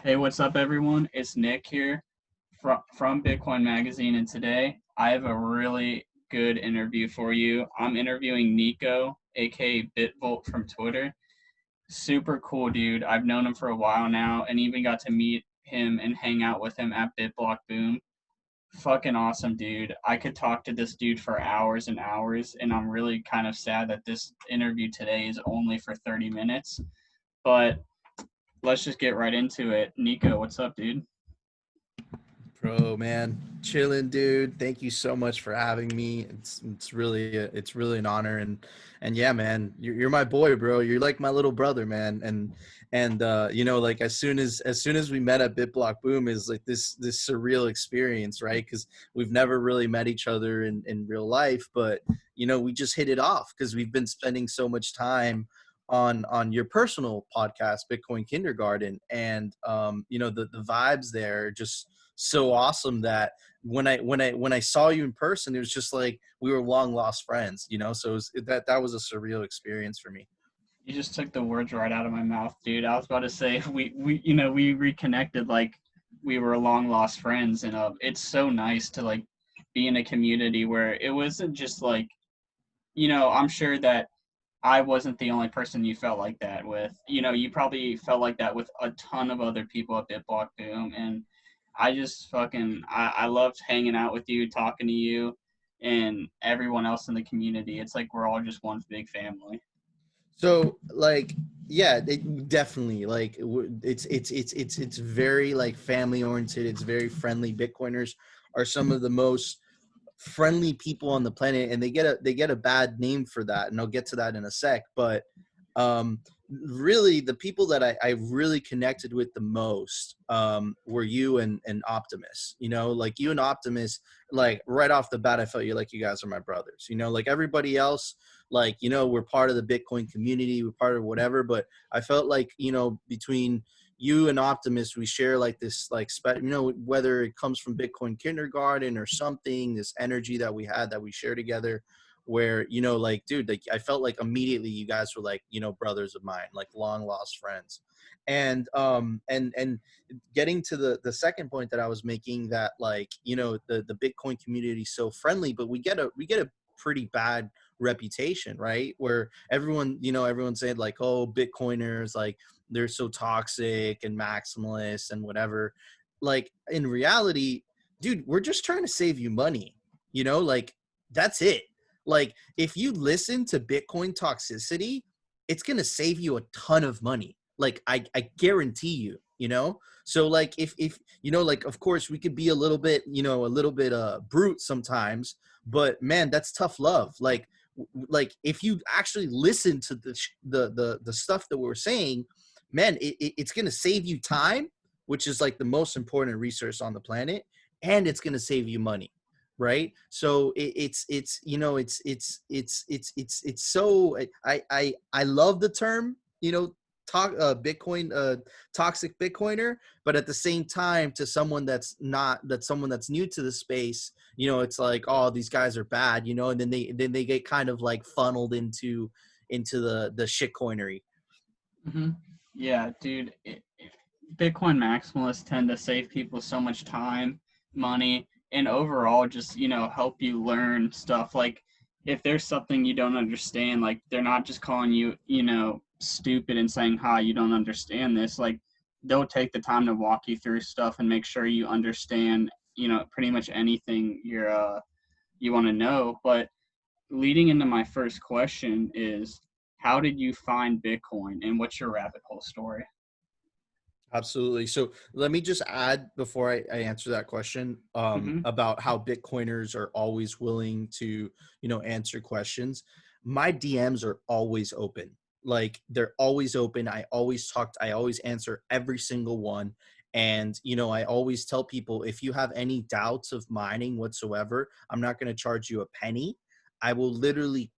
Hey, what's up, everyone? It's Nick here from Bitcoin Magazine, and today I have a really good interview for you. I'm interviewing Nico, aka Bitvolt from Twitter. Super cool dude. I've known him for a while now, and even got to meet him and hang out with him at BitBlock Boom. Fucking awesome, dude. I could talk to this dude for hours and hours, and I'm really kind of sad that this interview today is only for 30 minutes. But let's just get right into it. Nico, what's up, dude? Bro, man, chilling, dude. Thank you so much for having me. It's really an honor, and yeah, man, you're my boy, bro. You're like my little brother, man. And like as soon as we met at BitBlock Boom is like this surreal experience, right? Because we've never really met each other in real life, but we just hit it off because we've been spending so much time on your personal podcast, Bitcoin Kindergarten, and the vibes there just so awesome that when I saw you in person, it was just like we were long lost friends, So that was a surreal experience for me. You just took the words right out of my mouth, dude. I was about to say we reconnected like we were long lost friends, and it's so nice to like be in a community where it wasn't just like I'm sure that I wasn't the only person you felt like that with. You probably felt like that with a ton of other people at BitBlock Boom, and I just I loved hanging out with you, talking to you, and everyone else in the community. It's like we're all just one big family. So like, yeah, definitely like it's very like family oriented. It's very friendly. Bitcoiners are some of the most friendly people on the planet, and they get a bad name for that, and I'll get to that in a sec. But um really the people that I really connected with the most were you and Optimus. Like you and Optimus, like right off the bat I felt you guys are my brothers. Like everybody else, like we're part of the Bitcoin community, we're part of whatever, but I felt like between you and Optimus, we share like this, like, whether it comes from Bitcoin Kindergarten or something, this energy that we had that we share together, where, like, dude, like, I felt like immediately you guys were like, brothers of mine, like long lost friends. And getting to the second point that I was making, that like, the Bitcoin community is so friendly, but we get a pretty bad reputation, right? Where everyone said like, oh, Bitcoiners, like, they're so toxic and maximalist and whatever. Like in reality, dude, we're just trying to save you money. Like, that's it. Like, if you listen to Bitcoin toxicity, it's going to save you a ton of money. Like, I guarantee you. So like, if like, of course we could be a little bit brute sometimes, but man, that's tough love. Like if you actually listen to the stuff that we're saying, man, it's going to save you time, which is like the most important resource on the planet, and it's going to save you money, right? So it's so I love the term, talk Bitcoin, toxic Bitcoiner, but at the same time, to someone that's new to the space, it's like, oh, these guys are bad, and then they get kind of like funneled into the shitcoinery. Hmm. Yeah, dude. Bitcoin maximalists tend to save people so much time, money, and overall just, help you learn stuff. Like, if there's something you don't understand, like, they're not just calling you, stupid and saying, hi, you don't understand this. Like, they'll take the time to walk you through stuff and make sure you understand, pretty much anything you want to know. But leading into my first question is, how did you find Bitcoin and what's your rabbit hole story? Absolutely. So let me just add before I answer that question, Hmm. about how Bitcoiners are always willing to, answer questions. My DMs are always open. Like, they're always open. I always answer every single one. And, I always tell people, if you have any doubts of mining whatsoever, I'm not going to charge you a penny. I will literally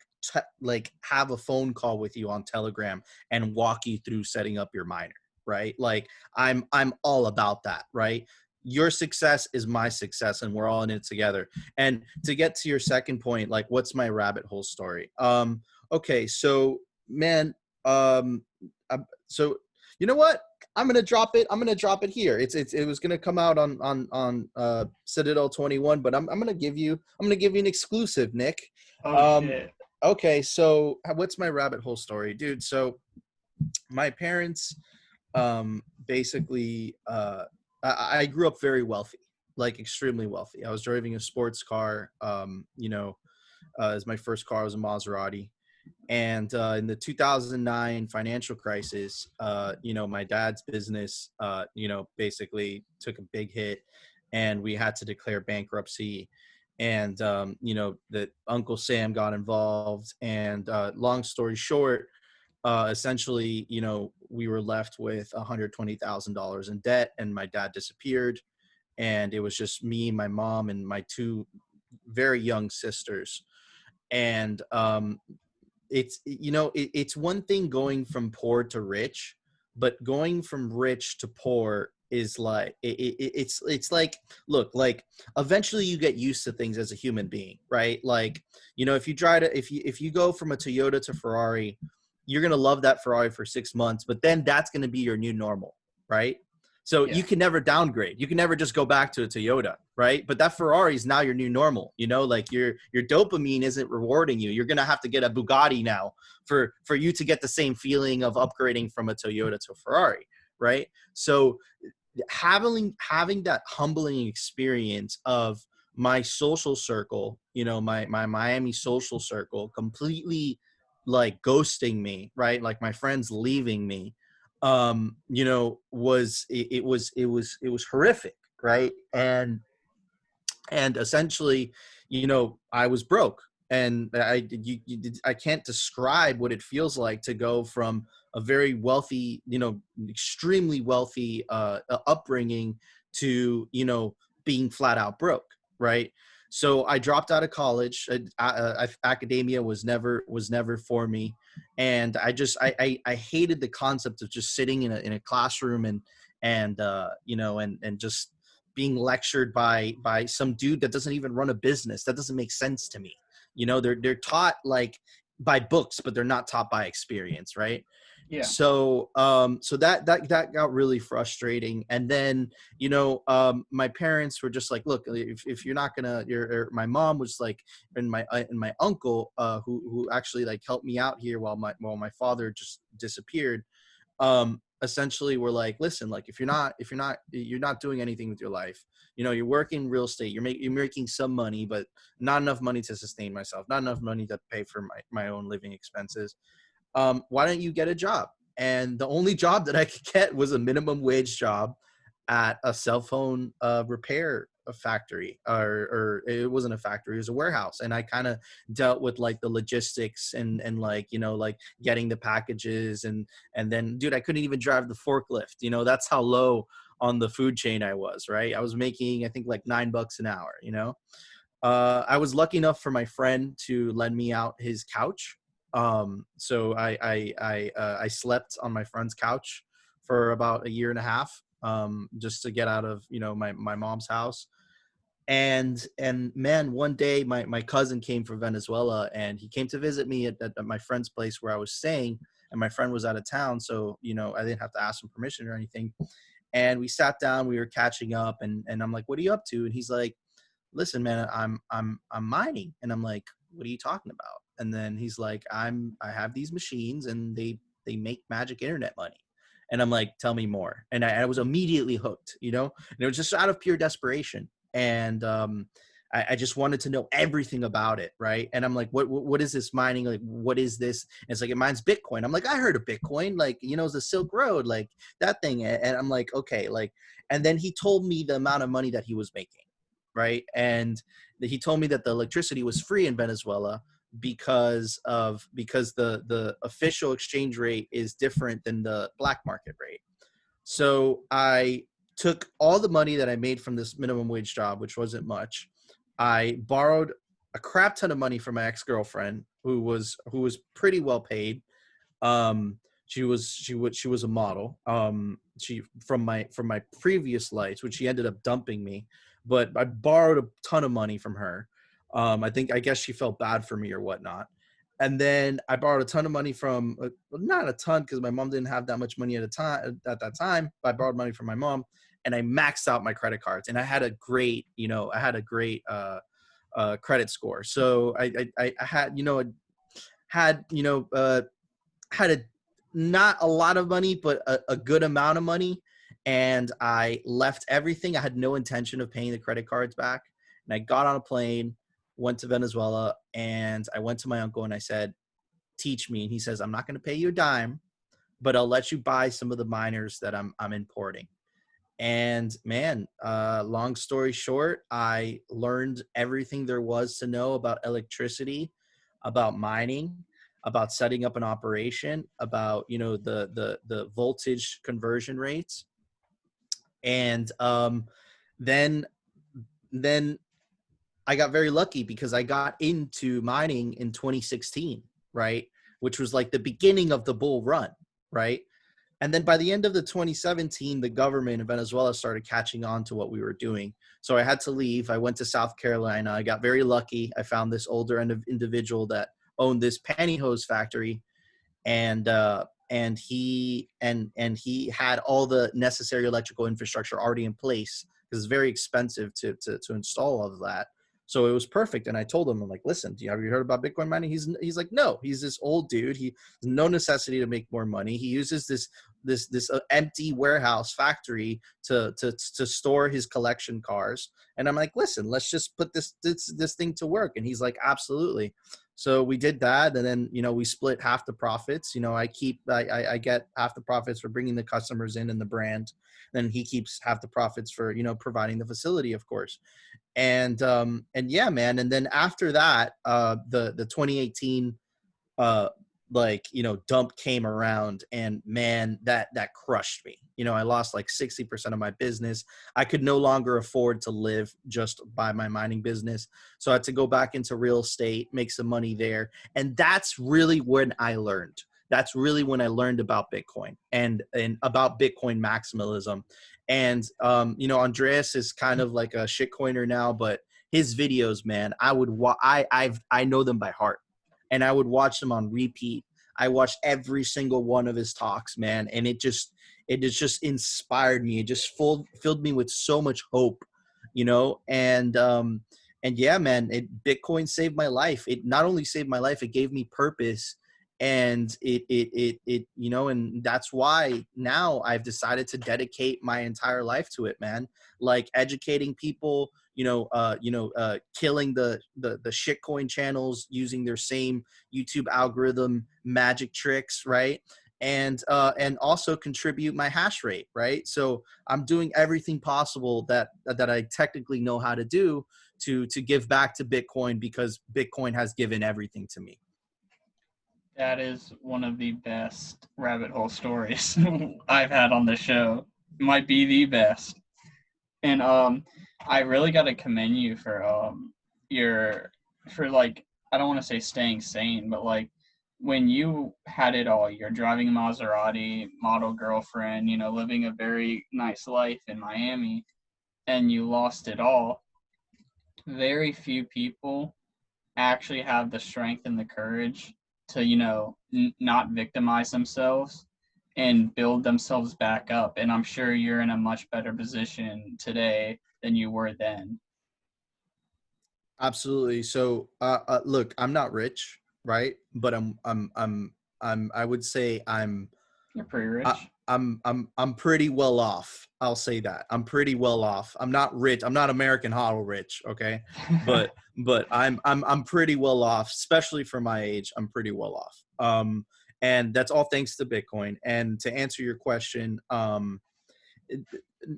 like have a phone call with you on Telegram and walk you through setting up your miner, right? Like, I'm all about that, right? Your success is my success, and we're all in it together. And to get to your second point, like, what's my rabbit hole story? Okay, so man, um so you know what? I'm gonna drop it. I'm gonna drop it here. It was gonna come out on Citadel 21, but I'm gonna give you an exclusive, Nick. Oh shit. Okay, so what's my rabbit hole story, dude? So my parents, basically, I grew up very wealthy, like extremely wealthy. I was driving a sports car. As my first car was a Maserati. And in the 2009 financial crisis, my dad's business, basically took a big hit, and we had to declare bankruptcy. And that Uncle Sam got involved. And long story short, essentially, we were left with $120,000 in debt, and my dad disappeared. And it was just me, my mom, and my two very young sisters. And it's one thing going from poor to rich, but going from rich to poor is like it's like, look, like eventually you get used to things as a human being, right? Like, if you go from a Toyota to Ferrari, you're going to love that Ferrari for 6 months, but then that's going to be your new normal, right? So Yeah. you can never downgrade. You can never just go back to a Toyota, right? But that Ferrari is now your new normal. Like your dopamine isn't rewarding you. You're gonna have to get a Bugatti now for you to get the same feeling of upgrading from a Toyota to a Ferrari, right? So having that humbling experience of my social circle, my Miami social circle completely like ghosting me, right? Like my friends leaving me, was horrific, right? And essentially, I was broke, and I can't describe what it feels like to go from a very wealthy, extremely wealthy upbringing to being flat out broke, right? So I dropped out of college. Academia was never for me, and I hated the concept of just sitting in a classroom and just being lectured by some dude that doesn't even run a business. That doesn't make sense to me. They're taught like by books, but they're not taught by experience, right? Yeah. So that got really frustrating. And then my parents were just like, look, if you're not gonna, my mom was like, and my uncle, who actually like helped me out here while my father just disappeared, essentially we're like, listen, like if you're not doing anything with your life, you're working real estate, you're making some money, but not enough money to sustain myself, not enough money to pay for my own living expenses. Why don't you get a job? And the only job that I could get was a minimum wage job at a cell phone repair factory, or it wasn't a factory, it was a warehouse. And I kind of dealt with like the logistics and like, like getting the packages. And then, dude, I couldn't even drive the forklift. That's how low on the food chain I was, right? I was making, I think, like $9 an hour. I was lucky enough for my friend to lend me out his couch. So I slept on my friend's couch for about a year and a half, just to get out of, my mom's house. And man, one day my cousin came from Venezuela, and he came to visit me at my friend's place where I was staying, and my friend was out of town. So, I didn't have to ask him permission or anything. And we sat down, we were catching up, and I'm like, what are you up to? And he's like, listen, man, I'm mining. And I'm like, what are you talking about? And then he's like, I have these machines, and they make magic internet money. And I'm like, tell me more. And I was immediately hooked, and it was just out of pure desperation. And I just wanted to know everything about it, right? And I'm like, what is this mining? Like, what is this? And it's like, it mines Bitcoin. I'm like, I heard of Bitcoin, like, it's the Silk Road, like that thing. And I'm like, okay, like, and then he told me the amount of money that he was making, right? And he told me that the electricity was free in Venezuela because the official exchange rate is different than the black market rate. So I took all the money that I made from this minimum wage job, which wasn't much. I borrowed a crap ton of money from my ex-girlfriend, who was pretty well paid. She was a model. She from my previous life, which she ended up dumping me, but I borrowed a ton of money from her. I guess she felt bad for me or whatnot. And then I borrowed a ton of money from, well, not a ton because my mom didn't have that much money at that time. But I borrowed money from my mom, and I maxed out my credit cards. And I had a great, credit score. So I had, had, had a not a lot of money, but a good amount of money. And I left everything. I had no intention of paying the credit cards back. And I got on a plane, went to Venezuela, and I went to my uncle and I said, teach me. And he says, I'm not going to pay you a dime, but I'll let you buy some of the miners that I'm importing. And man, long story short, I learned everything there was to know about electricity, about mining, about setting up an operation, about the voltage conversion rates, and then then I got very lucky because I got into mining in 2016, right? Which was like the beginning of the bull run, right? And then by the end of the 2017, the government in Venezuela started catching on to what we were doing. So I had to leave. I went to South Carolina. I got very lucky. I found this older individual that owned this pantyhose factory, and he had all the necessary electrical infrastructure already in place because it's very expensive to install all of that. So it was perfect. And I told him, I'm like, listen, have you heard about Bitcoin mining? He's like, no. He's this old dude. He has no necessity to make more money. He uses this empty warehouse factory to store his collection cars. And I'm like, listen, let's just put this thing to work. And he's like, absolutely. So we did that, and then we split half the profits. I get half the profits for bringing the customers in and the brand, then he keeps half the profits for providing the facility, of course. And yeah, man. And then after that, the 2018 dump came around, and man, that crushed me. I lost like 60% of my business. I could no longer afford to live just by my mining business. So I had to go back into real estate, make some money there. And that's really when I learned. That's really when I learned about Bitcoin and about Bitcoin maximalism. And Andreas is kind of like a shitcoiner now, but his videos, man, I know them by heart, and I would watch them on repeat. I watched every single one of his talks, man, and it just inspired me. It just filled me with so much hope, and yeah, man, Bitcoin saved my life. It not only saved my life, it gave me purpose, and and that's why now I've decided to dedicate my entire life to it, man. Like educating people, killing the shitcoin channels using their same YouTube algorithm magic tricks, right? And also contribute my hash rate, right? So I'm doing everything possible that I technically know how to do to give back to Bitcoin, because Bitcoin has given everything to me. That is one of the best rabbit hole stories I've had on the show. Might be the best. And I really got to commend you for your for like, I don't want to say staying sane, but like when you had it all, you're driving a Maserati, model girlfriend, living a very nice life in Miami, and you lost it all. Very few people actually have the strength and the courage to not victimize themselves and build themselves back up. And I'm sure you're in a much better position today than you were then. Absolutely. So look, I'm not rich, right? But I would say You're pretty rich. I'm pretty well off. I'll say that. I'm pretty well off. I'm not rich. I'm not American Hodl rich, okay? But I'm pretty well off, especially for my age. I'm pretty well off. And that's all thanks to Bitcoin. And to answer your question,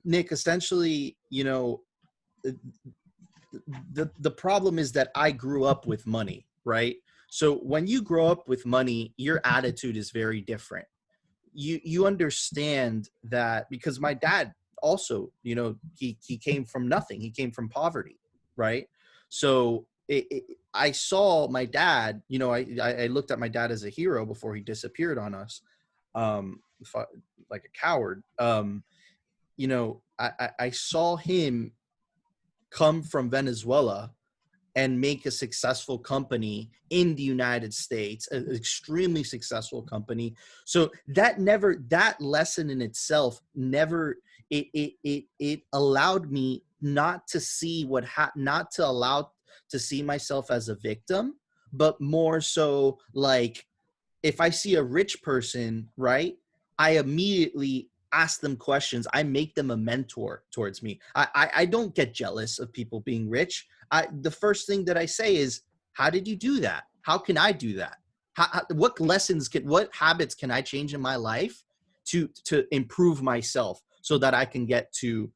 Nick, essentially, the problem is that I grew up with money, right? So when you grow up with money, your attitude is very different. You understand that, because my dad also, he came from nothing. He came from poverty, right? So I saw my dad, I looked at my dad as a hero before he disappeared on us, um, like a coward. I saw him come from Venezuela and make a successful company in the United States, an extremely successful company. So that lesson in itself never, it allowed me not to see not to allow to see myself as a victim, but more so like, if I see a rich person, right, I immediately ask them questions. I make them a mentor towards me. I don't get jealous of people being rich. The first thing that I say is, how did you do that? How can I do that? What habits can I change in my life to improve myself so that I can get to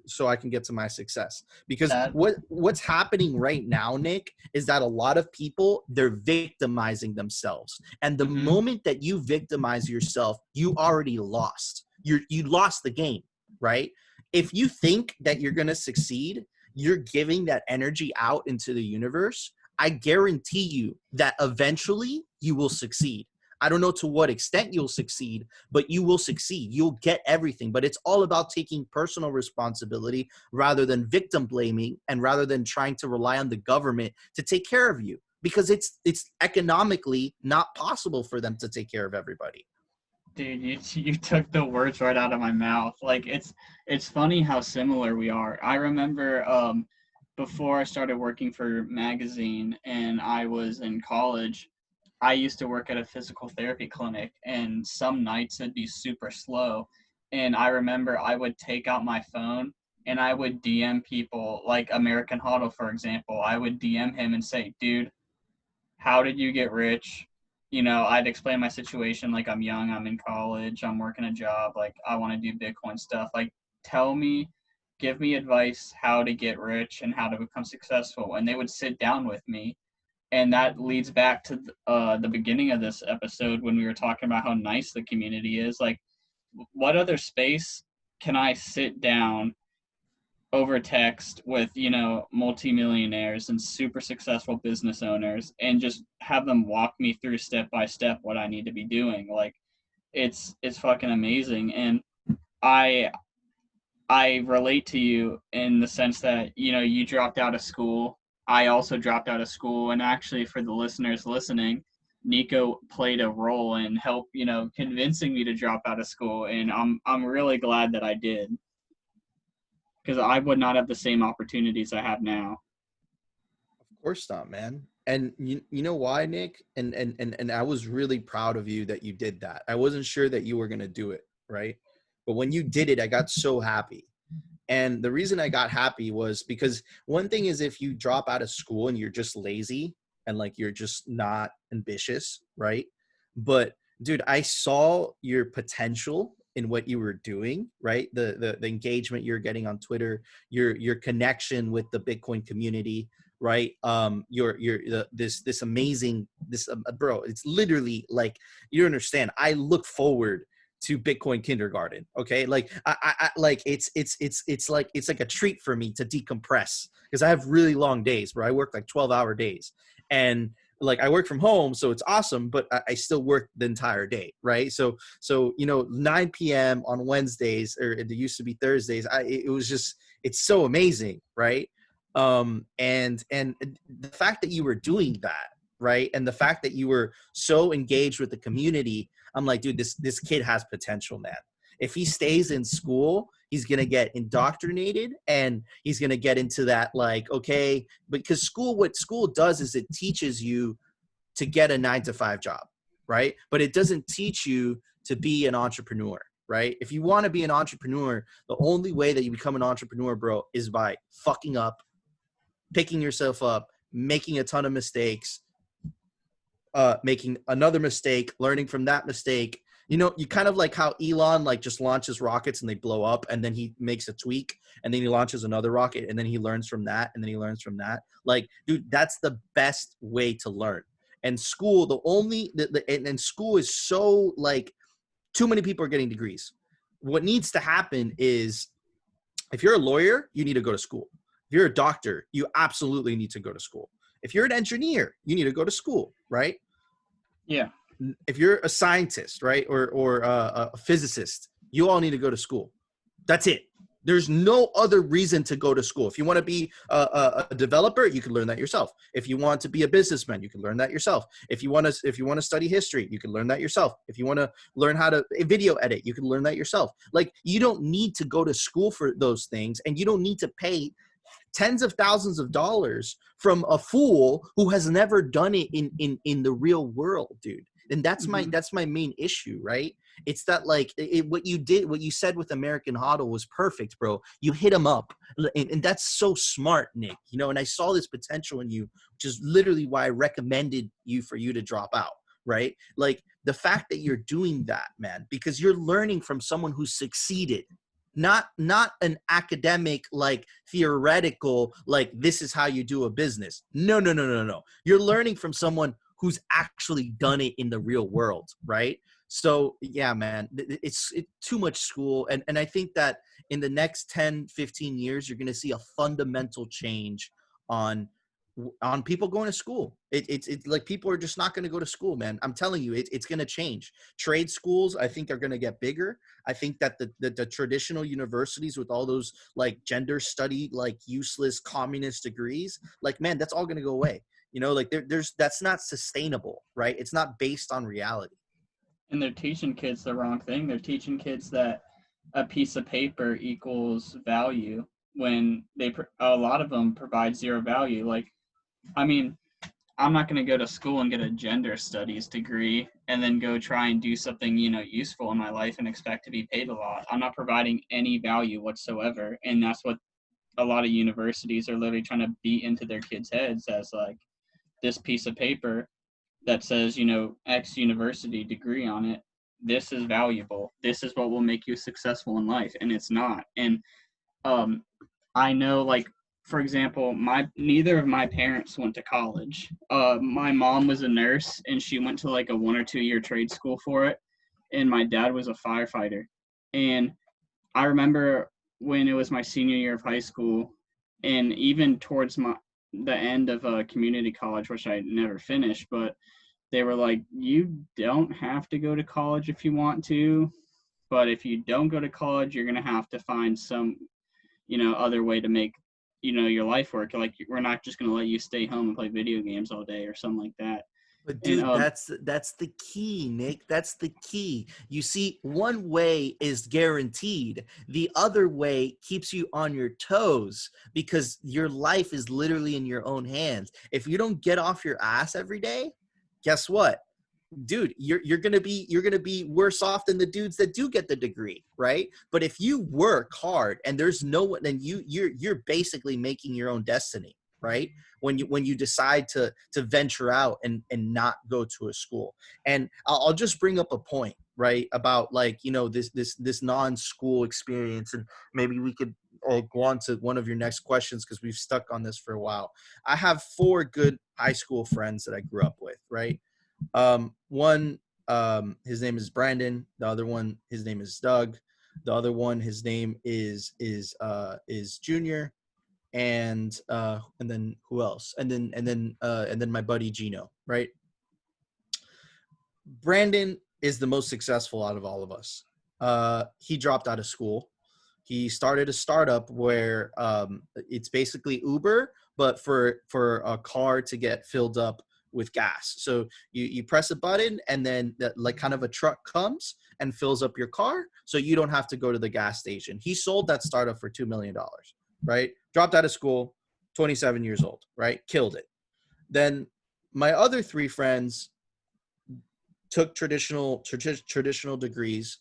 so I can get to my success? Because That what's happening right now, Nick, is that a lot of people, they're victimizing themselves. And the mhm. moment that you victimize yourself, you already lost. You lost the game, right? If you think that you're going to succeed, you're giving that energy out into the universe. I guarantee you that eventually you will succeed. I don't know to what extent you'll succeed, but you will succeed. You'll get everything. But it's all about taking personal responsibility rather than victim blaming, and rather than trying to rely on the government to take care of you, because it's economically not possible for them to take care of everybody. Dude, you took the words right out of my mouth. Like it's funny how similar we are. I remember before I started working for magazine and I was in college, I used to work at a physical therapy clinic, and some nights it'd be super slow. And I remember I would take out my phone and I would DM people, like American Huddle, for example. I would DM him and say, dude, how did you get rich? You know, I'd explain my situation, like I'm young, I'm in college, I'm working a job, like I want to do Bitcoin stuff. Like, tell me, give me advice how to get rich and how to become successful. And they would sit down with me. And that leads back to the beginning of this episode when we were talking about how nice the community is. Like, what other space can I sit down over text with, you know, multimillionaires and super successful business owners and just have them walk me through step by step what I need to be doing? Like, it's fucking amazing. And I I relate to you in the sense that, you know, you dropped out of school. I also dropped out of school, and actually for the listeners listening, Nico played a role in help, you know, convincing me to drop out of school, and I'm really glad that I did, because I would not have the same opportunities I have now. Of course not, man. And you know why, Nick? And I was really proud of you that you did that. I wasn't sure that you were gonna do it, right? But when you did it, I got so happy. And the reason I got happy was because one thing is, if you drop out of school and you're just lazy and like you're just not ambitious, right? But dude, I saw your potential in what you were doing, right? The engagement you're getting on Twitter, your connection with the Bitcoin community, right? This amazing bro. It's literally like, you understand. I look forward to Bitcoin kindergarten. Okay. Like I like it's like a treat for me to decompress, because I have really long days where I work like 12-hour days, and like I work from home, so it's awesome, but I still work the entire day. Right. So, you know, 9 p.m. on Wednesdays, or it used to be Thursdays. It was just, it's so amazing. Right. And the fact that you were doing that, right, and the fact that you were so engaged with the community, I'm like, dude, this kid has potential, man. If he stays in school, he's gonna get indoctrinated, and he's gonna get into that, like, okay, because what school does is it teaches you to get a 9 to 5 job, right? But it doesn't teach you to be an entrepreneur, right? If you want to be an entrepreneur, the only way that you become an entrepreneur, bro, is by fucking up, picking yourself up, making a ton of mistakes, making another mistake, learning from that mistake. You know, you kind of like how Elon like just launches rockets and they blow up, and then he makes a tweak, and then he launches another rocket, and then he learns from that, and then he learns from that. Like, dude, that's the best way to learn. And school, and school is so like, too many people are getting degrees. What needs to happen is, if you're a lawyer, you need to go to school. If you're a doctor, you absolutely need to go to school. If you're an engineer, you need to go to school, right? Yeah. If you're a scientist, right, or a physicist, you all need to go to school. That's it. There's no other reason to go to school. If you want to be a developer, you can learn that yourself. If you want to be a businessman, you can learn that yourself. If you want to study history, you can learn that yourself. If you want to learn how to video edit, you can learn that yourself. Like, you don't need to go to school for those things, and you don't need to pay tens of thousands of dollars from a fool who has never done it in the real world, dude. And that's my main issue, right? It's that, like, what you said with American Hodl was perfect, bro. You hit him up, and that's so smart, Nick. You know, and I saw this potential in you, which is literally why I recommended for you to drop out, right? Like, the fact that you're doing that, man, because you're learning from someone who's succeeded. Not an academic, like, theoretical, like, this is how you do a business. No. You're learning from someone who's actually done it in the real world, right? So, yeah, man, it's too much school. And I think that in the next 10, 15 years, you're going to see a fundamental change on people going to school. It's like, people are just not going to go to school, man. I'm telling you, it's going to change. Trade schools, I think, are going to get bigger. I think that the traditional universities with all those, like, gender study, like, useless communist degrees, like, man, that's all going to go away. You know, like, that's not sustainable, right? It's not based on reality. And they're teaching kids the wrong thing. They're teaching kids that a piece of paper equals value when a lot of them provide zero value. Like, I mean, I'm not going to go to school and get a gender studies degree and then go try and do something, useful in my life and expect to be paid a lot. I'm not providing any value whatsoever. And that's what a lot of universities are literally trying to beat into their kids' heads as, like, this piece of paper that says, X university degree on it. This is valuable. This is what will make you successful in life. And it's not. And I know, like, for example, neither of my parents went to college. My mom was a nurse, and she went to, like, a 1 or 2 year trade school for it. And my dad was a firefighter. And I remember when it was my senior year of high school, and even towards the end of community college, which I never finished, but they were like, you don't have to go to college if you want to, but if you don't go to college, you're going to have to find some, other way to make, your life work. Like, we're not just going to let you stay home and play video games all day or something like that. But, dude, that's the key, Nick. That's the key. You see, one way is guaranteed. The other way keeps you on your toes, because your life is literally in your own hands. If you don't get off your ass every day, guess what? Dude, you're gonna be worse off than the dudes that do get the degree, right? But if you work hard and there's no one, then you're basically making your own destiny, right? When you decide to venture out and not go to a school. And I'll just bring up a point, right, about, like, this non-school experience, and maybe we could go on to one of your next questions, because we've stuck on this for a while. I have 4 good high school friends that I grew up with, right? One, his name is Brandon. The other one, his name is Doug. The other one, his name is Junior. And then who else? And then my buddy Gino, right? Brandon is the most successful out of all of us. He dropped out of school. He started a startup where it's basically Uber, but for a car to get filled up with gas. So you press a button, and then like kind of a truck comes and fills up your car, so you don't have to go to the gas station. He sold that startup for $2 million, right? Dropped out of school, 27 years old, right? Killed it. Then my other 3 friends took traditional degrees.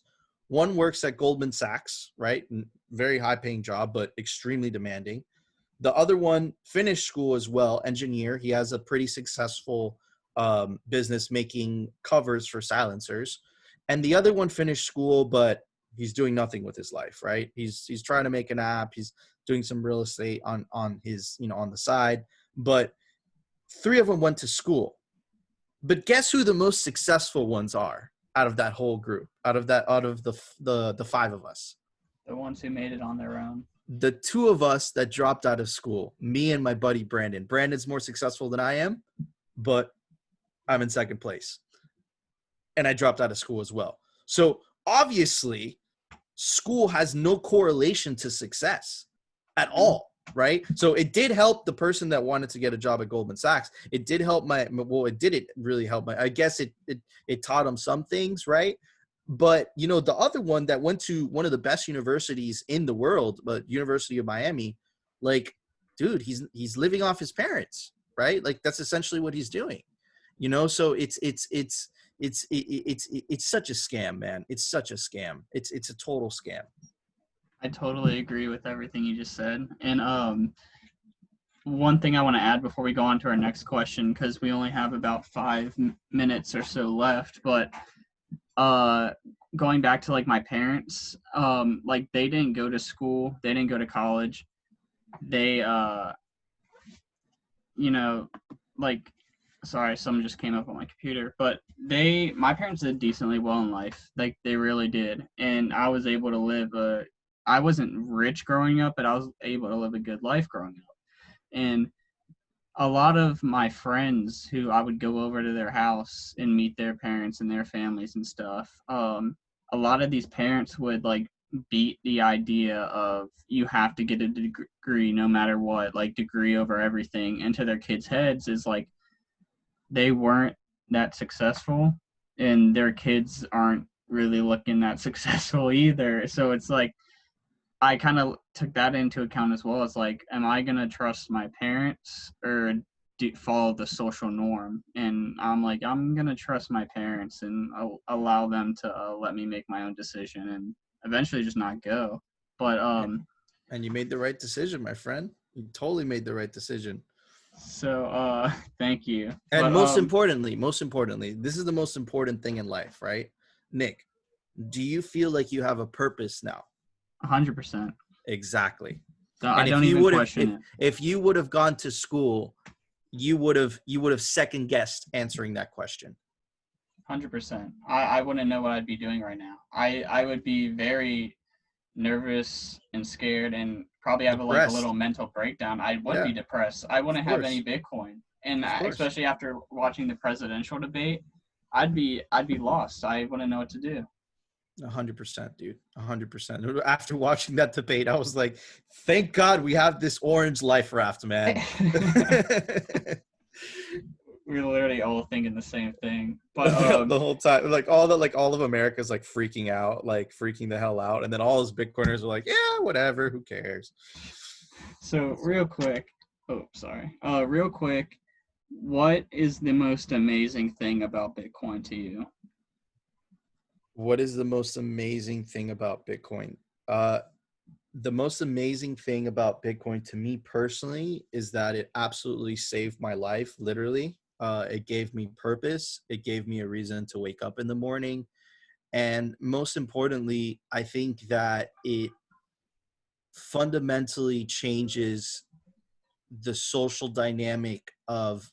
One works at Goldman Sachs, right? Very high paying job, but extremely demanding. The other one finished school as well, engineer. He has a pretty successful business making covers for silencers. And the other one finished school, but he's doing nothing with his life, right? He's trying to make an app. He's doing some real estate on his, on the side. But 3 of them went to school. But guess who the most successful ones are out of that whole group, out of the 5 of us? The ones who made it on their own. The 2 of us that dropped out of school, me and my buddy Brandon. Brandon's more successful than I am, but I'm in second place. And I dropped out of school as well. So obviously, school has no correlation to success at all, right? So it did help the person that wanted to get a job at Goldman Sachs. It did help it didn't really help I guess it taught him some things, right? But, you know, the other one that went to one of the best universities in the world, but University of Miami, like, dude, he's living off his parents, right? Like, that's essentially what he's doing, you know? So it's such a scam, man. It's such a scam. It's a total scam. I totally agree with everything you just said. And one thing I want to add before we go on to our next question, because we only have about 5 minutes or so left, but going back to like my parents, like they didn't go to school, they didn't go to college. They you know, like, sorry, something just came up on my computer, but my parents did decently well in life. Like they really did. And I was able to live I wasn't rich growing up, but I was able to live a good life growing up. And a lot of my friends who I would go over to their house and meet their parents and their families and stuff, a lot of these parents would like beat the idea of you have to get a degree no matter what, like degree over everything, into their kids' heads is like they weren't that successful and their kids aren't really looking that successful either. So it's like I kind of took that into account as well. It's like, am I going to trust my parents or follow the social norm? And I'm like, I'm going to trust my parents and allow them to let me make my own decision and eventually just not go. But and you made the right decision, my friend. You totally made the right decision. So thank you. And but, most importantly, this is the most important thing in life, right? Nick, do you feel like you have a purpose now? 100%. Exactly. I don't even question it. If you would have gone to school, you would have second guessed answering that question. 100%. I wouldn't know what I'd be doing right now. I would be very nervous and scared and probably have like a little mental breakdown. I would be depressed. I wouldn't have any Bitcoin. And especially after watching the presidential debate, I'd be lost. I wouldn't know what to do. 100%, dude. 100%. After watching that debate, I was like, thank God we have this orange life raft, man. We're literally all thinking the same thing. But the whole time, like all of America's like freaking out, like freaking the hell out. And then all those Bitcoiners are like, yeah, whatever, who cares? So real quick, what is the most amazing thing about Bitcoin to you? What is the most amazing thing about Bitcoin? The most amazing thing about Bitcoin to me personally is that it absolutely saved my life, literally. It gave me purpose. It gave me a reason to wake up in the morning. And most importantly, I think that it fundamentally changes the social dynamic of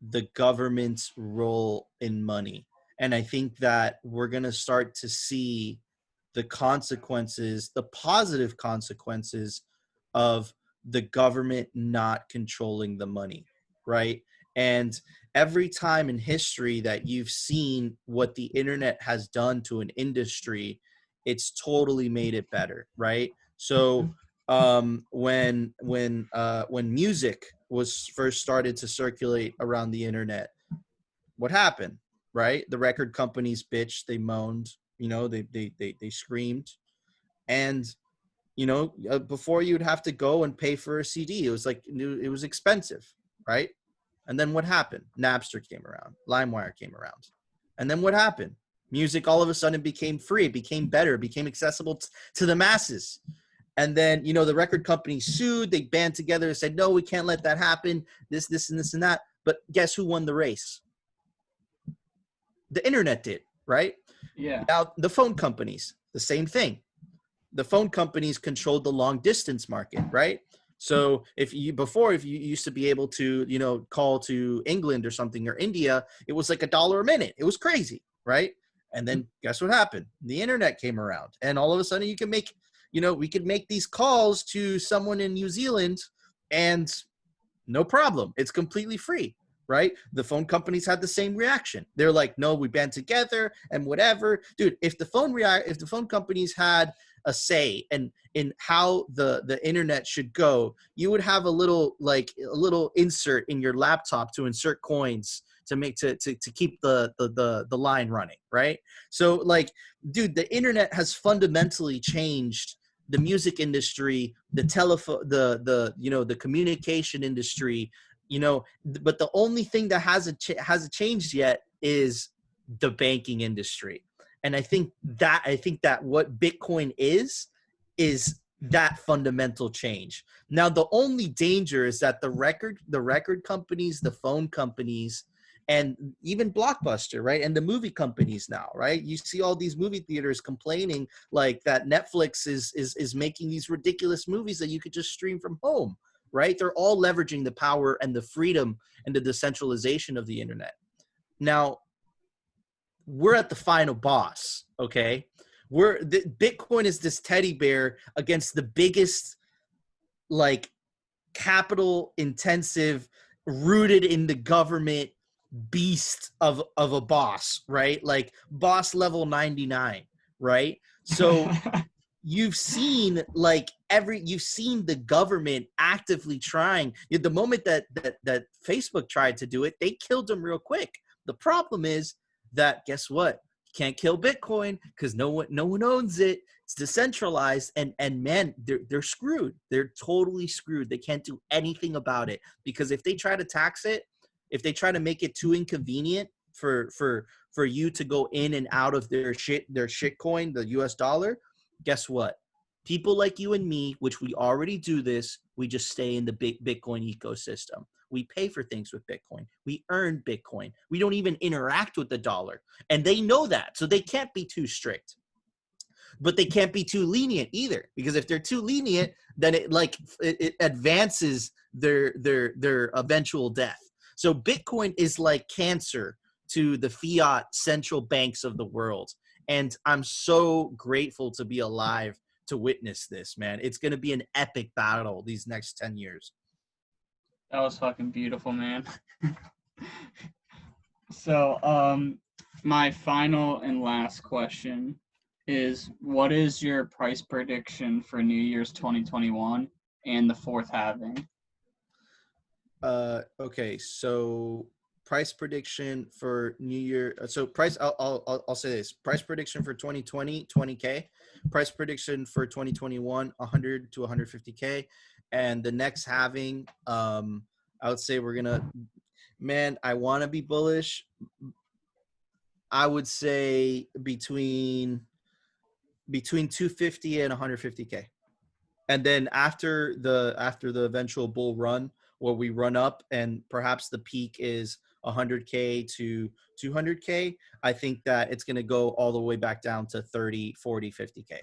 the government's role in money. And I think that we're going to start to see the consequences, the positive consequences of the government not controlling the money, right? And every time in history that you've seen what the internet has done to an industry, it's totally made it better, right? So when music was first started to circulate around the internet, what happened? Right? The record companies bitched, they moaned, you know, they screamed. And, you know, before you'd have to go and pay for a CD, it was expensive, right? And then what happened? Napster came around, LimeWire came around. And then what happened? Music all of a sudden became free, it became better, it became accessible to the masses. And then, you know, the record companies sued, they band together and said, no, we can't let that happen, this, and this and that. But guess who won the race? The internet did, right? Yeah. Now, the phone companies, the same thing. The phone companies controlled the long distance market, right? So if you used to be able to, you know, call to England or something or India, it was like $1 a minute. It was crazy, right? And then guess what happened? The internet came around, and all of a sudden you can make, you know, we could make these calls to someone in New Zealand and no problem. It's completely free. right? The phone companies had the same reaction. They're like, no, we band together and whatever. Dude, if the phone companies had a say in how the internet should go, you would have a little insert in your laptop to insert coins to make to keep the line running, right? So like, dude, the internet has fundamentally changed the music industry, the telephone, the communication industry, but the only thing that hasn't changed yet is the banking industry. And I think that what Bitcoin is that fundamental change. Now, the only danger is that the record companies, the phone companies, and even Blockbuster, right? And the movie companies now, right? You see all these movie theaters complaining like that Netflix is making these ridiculous movies that you could just stream from home, right? They're all leveraging the power and the freedom and the decentralization of the internet. Now, we're at the final boss, okay? Bitcoin is this teddy bear against the biggest, like, capital intensive, rooted in the government beast of a boss, right? Like boss level 99, right? So you've seen the government actively trying. The moment that Facebook tried to do it, they killed them real quick. The problem is that, guess what? You can't kill Bitcoin because no one owns it. It's decentralized, and man, they're screwed. They're totally screwed. They can't do anything about it, because if they try to tax it, if they try to make it too inconvenient for you to go in and out of their shit coin, the US dollar, guess what? People like you and me, which we already do this, we just stay in the big Bitcoin ecosystem. We pay for things with Bitcoin. We earn Bitcoin. We don't even interact with the dollar. And they know that, so they can't be too strict. But they can't be too lenient either, because if they're too lenient, then it advances their eventual death. So Bitcoin is like cancer to the fiat central banks of the world. And I'm so grateful to be alive to witness this, man. It's going to be an epic battle these next 10 years. That was fucking beautiful, man. So, my final and last question is, what is your price prediction for New Year's 2021 and the fourth halving? Okay, so price prediction for New Year. So price, I'll say this: price prediction for 2020, 20K. Price prediction for 2021, 100 to 150K, and the next halving, I would say we're gonna. Man, I want to be bullish. I would say between 250 and 150K. And then after the eventual bull run, where we run up and perhaps the peak is 100K to 200K, I think that it's going to go all the way back down to 30, 40, 50K,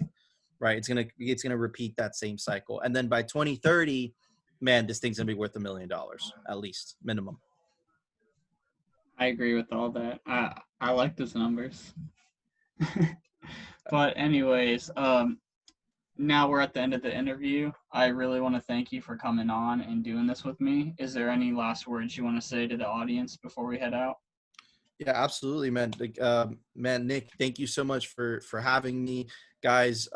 right? It's going to repeat that same cycle. And then by 2030, man, this thing's going to be worth $1 million at least, minimum. I agree with all that. I like those numbers. But anyways, now we're at the end of the interview. I really want to thank you for coming on and doing this with me. Is there any last words you want to say to the audience before we head out? Yeah, absolutely, man. Man, Nick, thank you so much for having me, guys.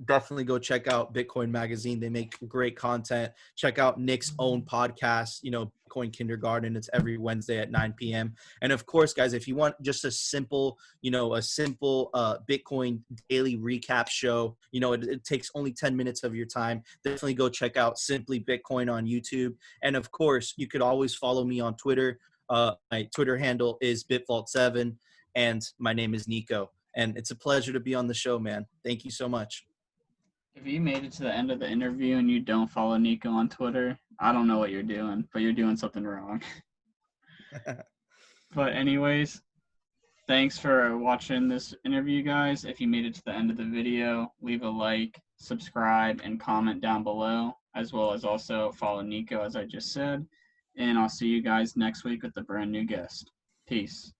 Definitely go check out Bitcoin Magazine. They make great content. Check out Nick's own podcast, Bitcoin Kindergarten. It's every Wednesday at 9 p.m. And of course, guys, if you want just a simple Bitcoin daily recap show, it takes only 10 minutes of your time. Definitely go check out Simply Bitcoin on YouTube. And of course, you could always follow me on Twitter. My Twitter handle is Bitvault7, and my name is Nico. And it's a pleasure to be on the show, man. Thank you so much. If you made it to the end of the interview and you don't follow Nico on Twitter, I don't know what you're doing, but you're doing something wrong. But anyways, thanks for watching this interview, guys. If you made it to the end of the video, leave a like, subscribe, and comment down below, as well as also follow Nico, as I just said. And I'll see you guys next week with a brand new guest. Peace.